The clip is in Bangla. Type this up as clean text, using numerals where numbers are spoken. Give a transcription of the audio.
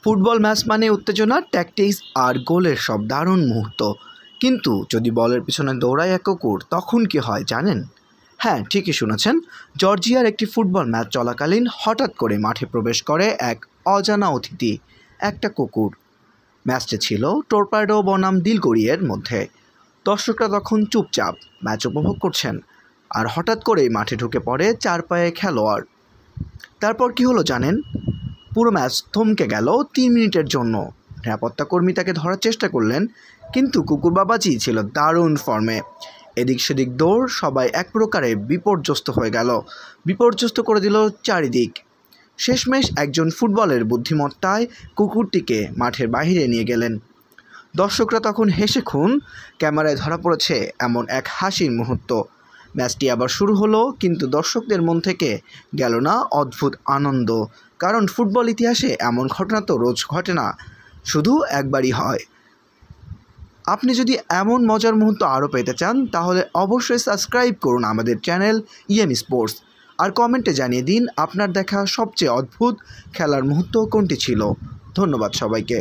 ফুটবল ম্যাচ মানে উত্তেজনা, ট্যাকটিক্স আর গোলের সব দারুণ মুহূর্ত। কিন্তু যদি বলের পিছনে দৌড়ায় এক কুকুর, তখন কি হয় জানেন? হ্যাঁ, ঠিকই শুনেছেন। জর্জিয়ার একটি ফুটবল ম্যাচ চলাকালীন হঠাৎ করে মাঠে প্রবেশ করে এক অজানা অতিথি, একটা কুকুর। ম্যাচটা ছিল টর্পেডো বনাম দিলগড়িয়ের মধ্যে। দর্শকরা তখন চুপচাপ ম্যাচ উপভোগ করছেন, আর হঠাৎ করেই মাঠে ঢুকে পড়ে চার পায়ে খেলোয়াড়। তারপর কি হলো জানেন? পুরো ম্যাচ থমকে গেল 3 মিনিটের জন্য। নিরাপত্তাকর্মী তাকে ধরার চেষ্টা করলেন, কিন্তু কুকুর বাবাজি ছিল দারুণ ফর্মে। এদিক সেদিক দৌড়, সবাই এক প্রকারে বিপর্যস্ত হয়ে গেল, বিপর্যস্ত করে দিল চারিদিক। শেষমেশ একজন ফুটবলের বুদ্ধিমত্তায় কুকুরটিকে মাঠের বাইরে নিয়ে গেলেন। দর্শকরা তখন হেসে খুন। ক্যামেরায় ধরা পড়েছে এমন এক হাসির মুহূর্ত। ম্যাচটি আবার শুরু হলো, কিন্তু দর্শকদের মন থেকে গেল না অদ্ভুত আনন্দ। কারণ ফুটবল ইতিহাসে এমন ঘটনা তো রোজ ঘটে না, শুধু একবারই হয়। আপনি যদি এমন মজার মুহূর্ত আরও পেতে চান, তাহলে অবশ্যই সাবস্ক্রাইব করুন আমাদের চ্যানেল ইএম স্পোর্টস, আর কমেন্টে জানিয়ে দিন আপনার দেখা সবচেয়ে অদ্ভুত খেলার মুহূর্ত কোনটি ছিল। ধন্যবাদ সবাইকে।